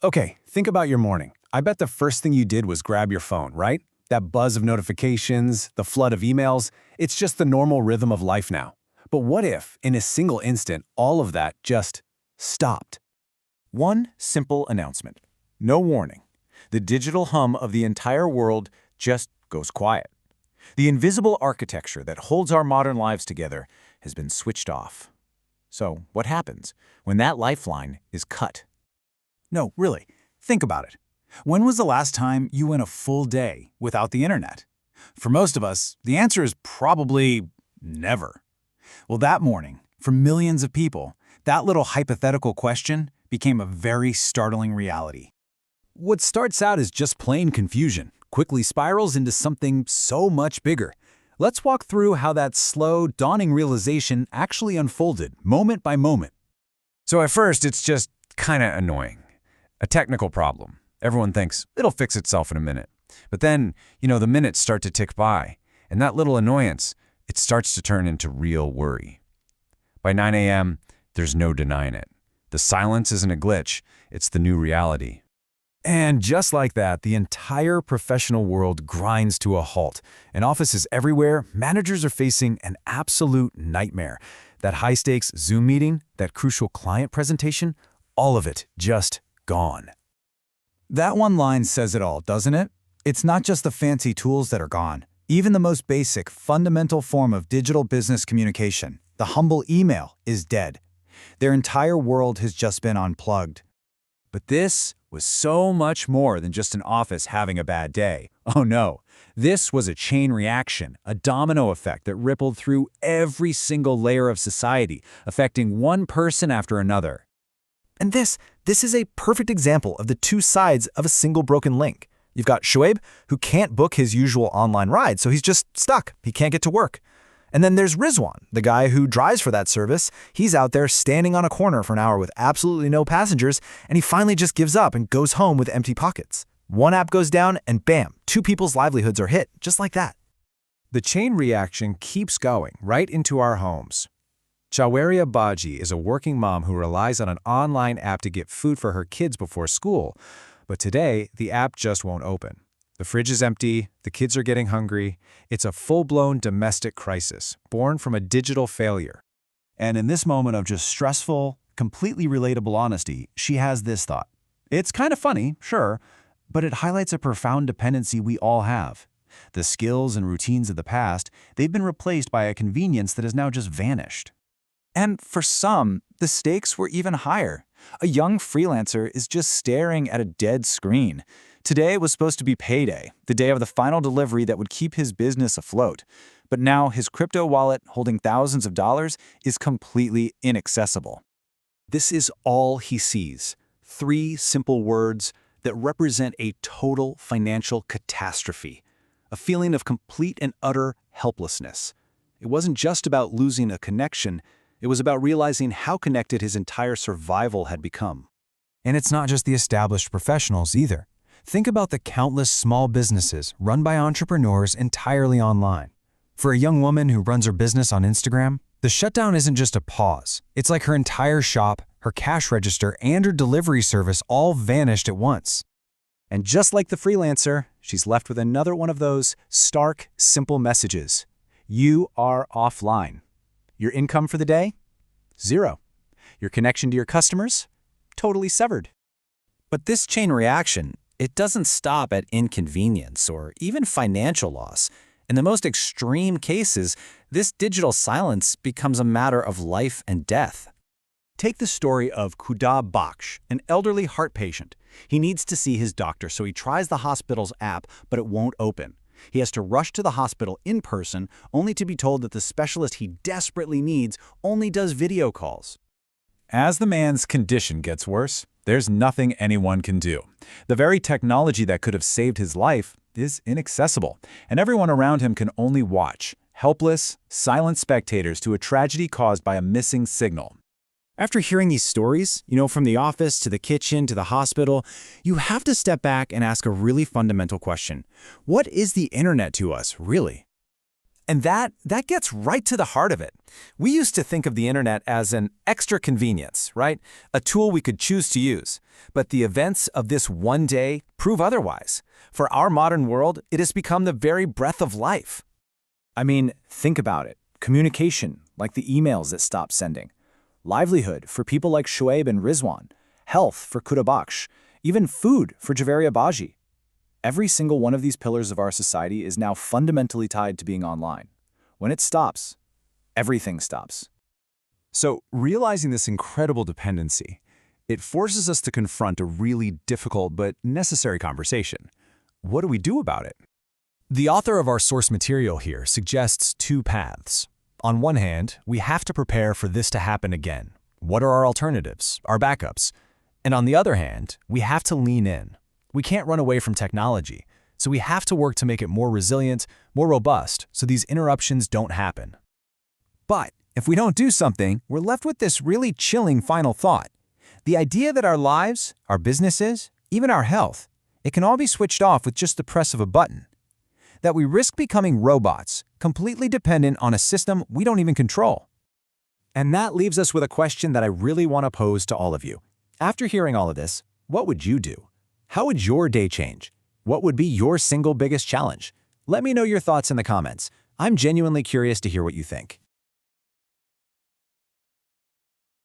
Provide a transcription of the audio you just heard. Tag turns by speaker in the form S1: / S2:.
S1: Okay, think about your morning. I bet the first thing you did was grab your phone, right? That buzz of notifications, the flood of emails, it's just the normal rhythm of life now. But what if, in a single instant, all of that just stopped?
S2: One simple announcement. No warning. The digital hum of the entire world just goes quiet. The invisible architecture that holds our modern lives together has been switched off. So, what happens when that lifeline is cut?
S3: No, really, think about it. When was the last time you went a full day without the internet? For most of us, the answer is probably never. Well, that morning, for millions of people, that little hypothetical question became a very startling reality.
S1: What starts out as just plain confusion quickly spirals into something so much bigger. Let's walk through how that slow, dawning realization actually unfolded, moment by moment. So at first, it's just kind of annoying. A technical problem. Everyone thinks it'll fix itself in a minute. But then, the minutes start to tick by, and that little annoyance, it starts to turn into real worry. By 9 a.m., there's no denying it. The silence isn't a glitch, it's the new reality. And just like that, the entire professional world grinds to a halt. In offices everywhere, managers are facing an absolute nightmare. That high-stakes Zoom meeting, that crucial client presentation, all of it just gone.
S3: That one line says it all, doesn't it? It's not just the fancy tools that are gone. Even the most basic, fundamental form of digital business communication, the humble email, is dead. Their entire world has just been unplugged.
S1: But this was so much more than just an office having a bad day. Oh no, this was a chain reaction, a domino effect that rippled through every single layer of society, affecting one person after another.
S4: And this is a perfect example of the two sides of a single broken link. You've got Shoaib, who can't book his usual online ride, so he's just stuck. He can't get to work. And then there's Rizwan, the guy who drives for that service. He's out there standing on a corner for an hour with absolutely no passengers, and he finally just gives up and goes home with empty pockets. One app goes down, and bam, two people's livelihoods are hit, just like that.
S1: The chain reaction keeps going right into our homes. Chawaria Baji is a working mom who relies on an online app to get food for her kids before school. But today, the app just won't open. The fridge is empty, the kids are getting hungry. It's a full-blown domestic crisis, born from a digital failure.
S3: And in this moment of just stressful, completely relatable honesty, she has this thought. It's kind of funny, sure, but it highlights a profound dependency we all have. The skills and routines of the past, they've been replaced by a convenience that has now just vanished.
S2: And for some, the stakes were even higher. A young freelancer is just staring at a dead screen. Today was supposed to be payday, the day of the final delivery that would keep his business afloat. But now his crypto wallet, holding thousands of dollars, is completely inaccessible.
S1: This is all he sees. 3 simple words that represent a total financial catastrophe. A feeling of complete and utter helplessness. It wasn't just about losing a connection. It was about realizing how connected his entire survival had become.
S5: And it's not just the established professionals either. Think about the countless small businesses run by entrepreneurs entirely online. For a young woman who runs her business on Instagram, the shutdown isn't just a pause. It's like her entire shop, her cash register, and her delivery service all vanished at once.
S1: And just like the freelancer, she's left with another one of those stark, simple messages. You are offline. Your income for the day? 0. Your connection to your customers? Totally severed.
S2: But this chain reaction, it doesn't stop at inconvenience or even financial loss. In the most extreme cases, this digital silence becomes a matter of life and death.
S1: Take the story of Khuda Baksh, an elderly heart patient. He needs to see his doctor, so he tries the hospital's app, but it won't open. He has to rush to the hospital in person, only to be told that the specialist he desperately needs only does video calls. As the man's condition gets worse, there's nothing anyone can do. The very technology that could have saved his life is inaccessible, and everyone around him can only watch, helpless, silent spectators to a tragedy caused by a missing signal.
S6: After hearing these stories, from the office to the kitchen to the hospital, you have to step back and ask a really fundamental question. What is the internet to us, really?
S3: And that gets right to the heart of it. We used to think of the internet as an extra convenience, right? A tool we could choose to use. But the events of this one day prove otherwise. For our modern world, it has become the very breath of life.
S2: I mean, think about it. Communication, like the emails that stopped sending. Livelihood for people like Shoaib and Rizwan. Health for Kutabaksh. Even food for Javeria Baji. Every single one of these pillars of our society is now fundamentally tied to being online. When it stops, everything stops.
S5: So, realizing this incredible dependency, it forces us to confront a really difficult but necessary conversation. What do we do about it? The author of our source material here suggests two paths. On one hand, we have to prepare for this to happen again. What are our alternatives, our backups? And on the other hand, we have to lean in. We can't run away from technology, so we have to work to make it more resilient, more robust, so these interruptions don't happen. But if we don't do something, we're left with this really chilling final thought. The idea that our lives, our businesses, even our health, it can all be switched off with just the press of a button. That we risk becoming robots, completely dependent on a system we don't even control.
S3: And that leaves us with a question that I really want to pose to all of you. After hearing all of this, what would you do? How would your day change? What would be your single biggest challenge? Let me know your thoughts in the comments. I'm genuinely curious to hear what you think.